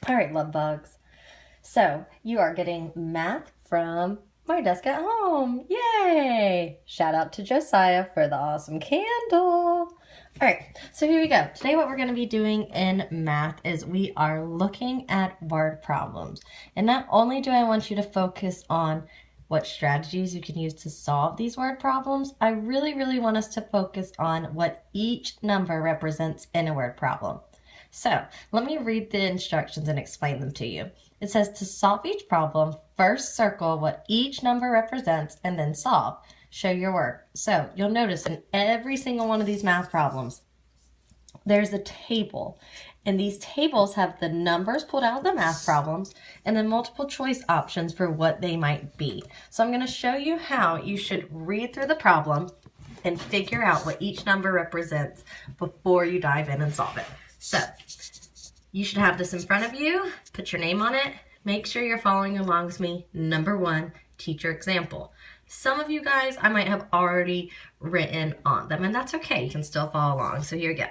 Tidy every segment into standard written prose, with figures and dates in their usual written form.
All right, love bugs. So you are getting math from my desk at home. Yay! Shout out to Josiah for the awesome candle. All right, so here we go. Today what we're going to be doing in math is we are looking at word problems. And not only do I want you to focus on what strategies you can use to solve these word problems, I really want us to focus on what each number represents in a word problem. So let me read the instructions and explain them to you. It says to solve each problem, first circle what each number represents and then solve. Show your work. So you'll notice in every single one of these math problems, there's a table. And these tables have the numbers pulled out of the math problems and then multiple choice options for what they might be. So I'm going to show you how you should read through the problem and figure out what each number represents before you dive in and solve it. So you should have this in front of you. Put your name on it. Make sure you're following along with me. Number 1, teacher example. Some of you guys I might have already written on them, and that's okay. You can still follow along. So here we go.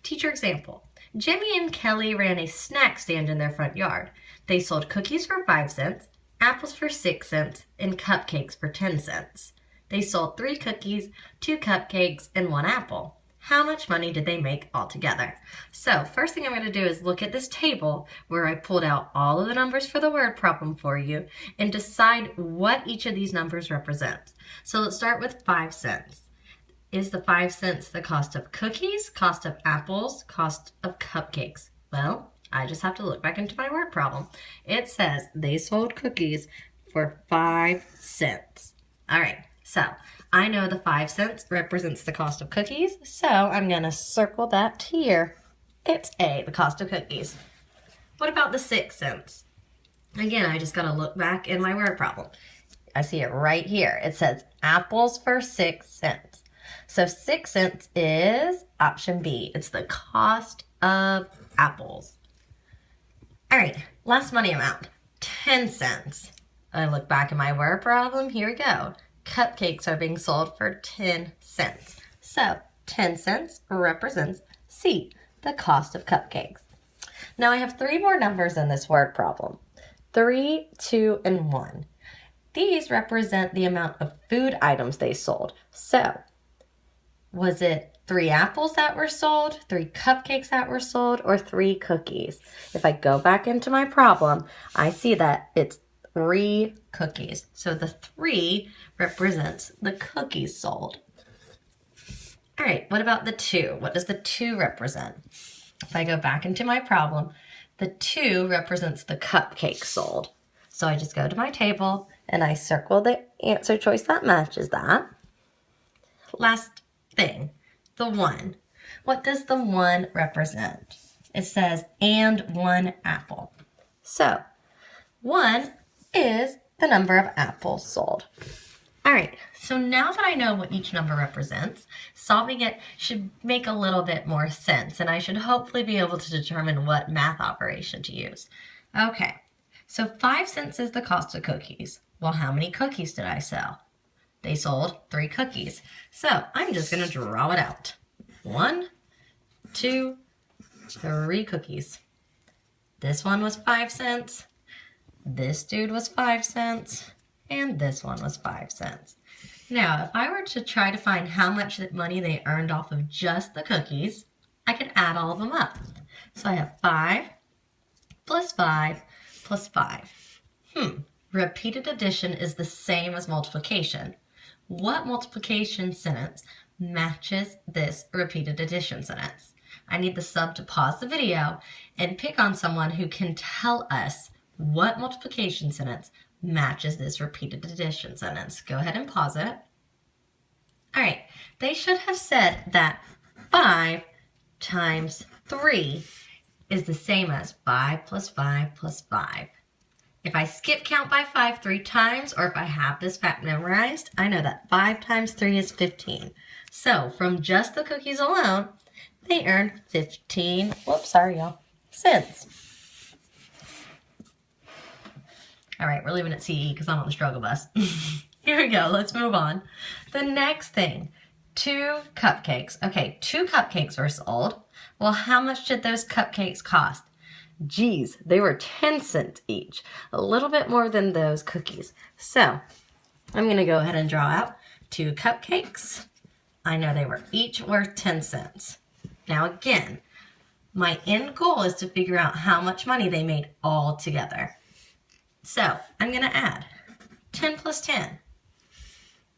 Teacher example. Jimmy and Kelly ran a snack stand in their front yard. They sold cookies for 5 cents, apples for 6 cents, and cupcakes for 10 cents. They sold 3 cookies, 2 cupcakes, and 1 apple. How much money did they make altogether? So first thing I'm going to do is look at this table where I pulled out all of the numbers for the word problem for you and decide what each of these numbers represents. So let's start with 5 cents. Is the 5 cents the cost of cookies, cost of apples, cost of cupcakes? Well, I just have to look back into my word problem. It says they sold cookies for 5 cents. All right, so I know the 5 cents represents the cost of cookies, so I'm going to circle that here. It's A, the cost of cookies. What about the 6 cents? Again, I just got to look back in my word problem. I see it right here. It says apples for 6 cents. So 6 cents is option B. It's the cost of apples. All right, last money amount, 10 cents. I look back at my word problem. Here we go. Cupcakes are being sold for 10 cents. So 10 cents represents C, the cost of cupcakes. Now I have 3 more numbers in this word problem. 3, 2, and 1. These represent the amount of food items they sold. So was it 3 apples that were sold, 3 cupcakes that were sold, or 3 cookies? If I go back into my problem, I see that it's 3 cookies. So the 3 represents the cookies sold. All right, what about the 2? What does the 2 represent? If I go back into my problem, the 2 represents the cupcakes sold. So I just go to my table and I circle the answer choice that matches that. Last thing, the 1. What does the 1 represent? It says, and 1 apple. So 1 is the number of apples sold. All right, so now that I know what each number represents, solving it should make a little bit more sense, and I should hopefully be able to determine what math operation to use. Okay, so 5 cents is the cost of cookies. Well, how many cookies did I sell? They sold 3 cookies. So I'm just going to draw it out. 1, 2, 3 cookies. This one was 5 cents. This dude was 5 cents, and this one was 5 cents. Now, if I were to try to find how much money they earned off of just the cookies, I could add all of them up. So I have 5 plus 5 plus 5. Repeated addition is the same as multiplication. What multiplication sentence matches this repeated addition sentence? I need the sub to pause the video and pick on someone who can tell us what multiplication sentence matches this repeated addition sentence. Go ahead and pause it. All right, they should have said that 5 times 3 is the same as 5 plus 5 plus 5. If I skip count by 5 3 times, or if I have this fact memorized, I know that 5 times 3 is 15. So from just the cookies alone, they earned 15, cents. All right, we're leaving it CE because I'm on the struggle bus. Here we go, let's move on. The next thing, 2 cupcakes. Okay, 2 cupcakes were sold. Well, how much did those cupcakes cost? Geez, they were 10 cents each. A little bit more than those cookies. So I'm going to go ahead and draw out 2 cupcakes. I know they were each worth 10 cents. Now again, my end goal is to figure out how much money they made all together. So I'm going to add 10 plus 10.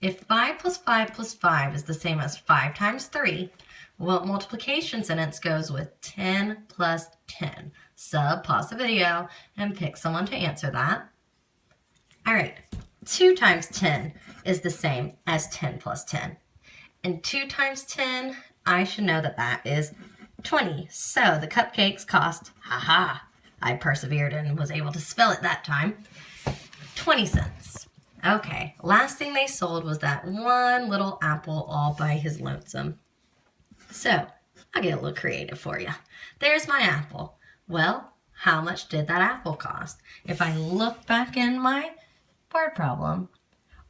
If 5 plus 5 plus 5 is the same as 5 times 3, what multiplication sentence goes with 10 plus 10? Sub, pause the video, and pick someone to answer that. All right, 2 times 10 is the same as 10 plus 10. And 2 times 10, I should know that that is 20. So the cupcakes cost, I persevered and was able to spell it that time, 20 cents. Okay, last thing they sold was that one little apple all by his lonesome. So I'll get a little creative for you. There's my apple. Well, how much did that apple cost? If I look back in my word problem,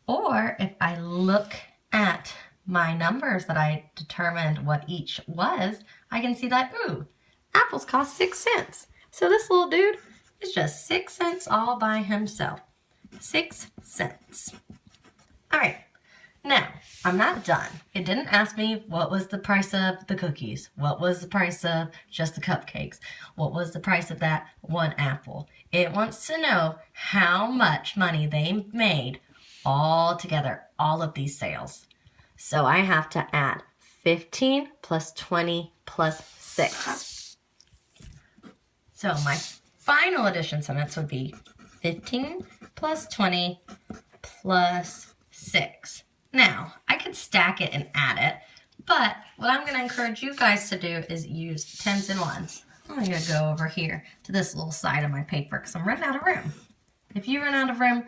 or if I look at my numbers that I determined what each was, I can see that, apples cost 6 cents. So this little dude is just 6 cents all by himself. 6 cents. All right, now I'm not done. It didn't ask me what was the price of the cookies, what was the price of just the cupcakes, what was the price of that one apple. It wants to know how much money they made all together, all of these sales. So I have to add 15 plus 20 plus 6. So my final addition sentence would be 15 plus 20 plus 6. Now, I could stack it and add it, but what I'm going to encourage you guys to do is use tens and ones. I'm going to go over here to this little side of my paper because I'm running out of room. If you run out of room,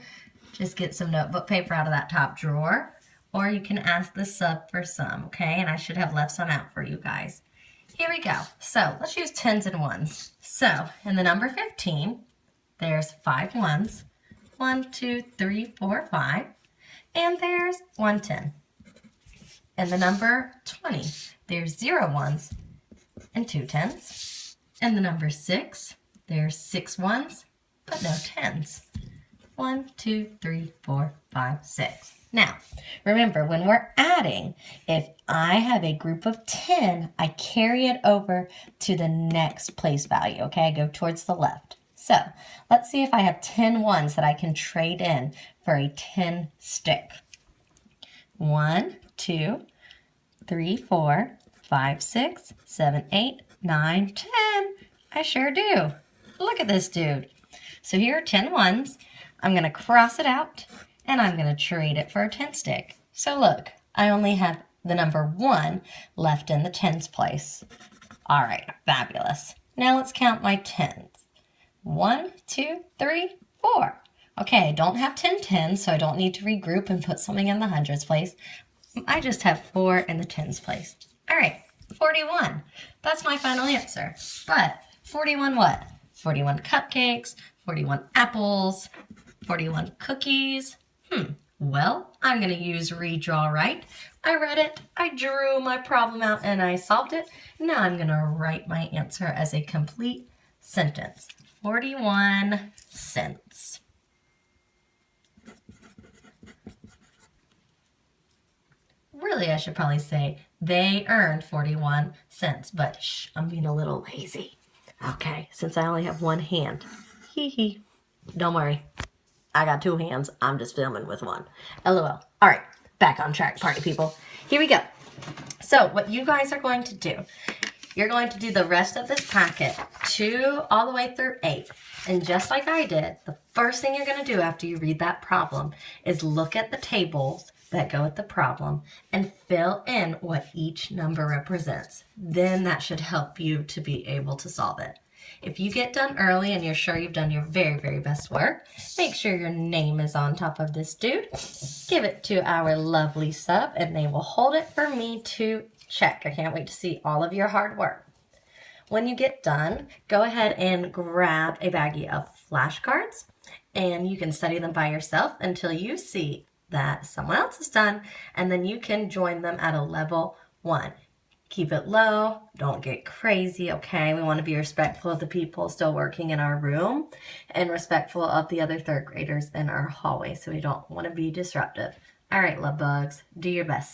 just get some notebook paper out of that top drawer, or you can ask the sub for some, okay? And I should have left some out for you guys. Here we go. So let's use tens and ones. So in the number 15, there's 5 ones. 1, 2, 3, 4, 5. And there's 1 10. In the number 20, there's 0 ones and 2 tens. In the number 6, there's 6 ones, but no tens. 1, 2, 3, 4, 5, 6. Now, remember, when we're adding, if I have a group of 10, I carry it over to the next place value, okay? I go towards the left. So let's see if I have 10 ones that I can trade in for a 10 stick. 1, 2, 3, 4, 5, 6, 7, 8, 9, 10. I sure do. Look at this dude. So here are 10 ones. I'm going to cross it out, and I'm going to trade it for a 10 stick. So look, I only have the number 1 left in the tens place. All right, fabulous. Now let's count my tens. 1, 2, 3, 4. Okay, I don't have 10 tens, so I don't need to regroup and put something in the hundreds place. I just have 4 in the tens place. All right, 41. That's my final answer. But 41 what? 41 cupcakes, 41 apples, 41 cookies. Well, I'm going to use redraw right. I read it, I drew my problem out, and I solved it. Now I'm going to write my answer as a complete sentence. 41 cents. Really, I should probably say they earned 41 cents, but shh, I'm being a little lazy. Okay, since I only have one hand. Hee hee. Don't worry. I got 2 hands. I'm just filming with one. LOL. All right, back on track, party people. Here we go. So what you guys are going to do, you're going to do the rest of this packet 2 all the way through 8. And just like I did, the first thing you're going to do after you read that problem is look at the tables that go with the problem and fill in what each number represents. Then that should help you to be able to solve it. If you get done early and you're sure you've done your very, very best work, make sure your name is on top of this dude. Give it to our lovely sub and they will hold it for me to check. I can't wait to see all of your hard work. When you get done, go ahead and grab a baggie of flashcards and you can study them by yourself until you see that someone else is done, and then you can join them at a level 1. Keep it low. Don't get crazy, okay? We want to be respectful of the people still working in our room and respectful of the other third graders in our hallway, so we don't want to be disruptive. All right, love bugs, do your best.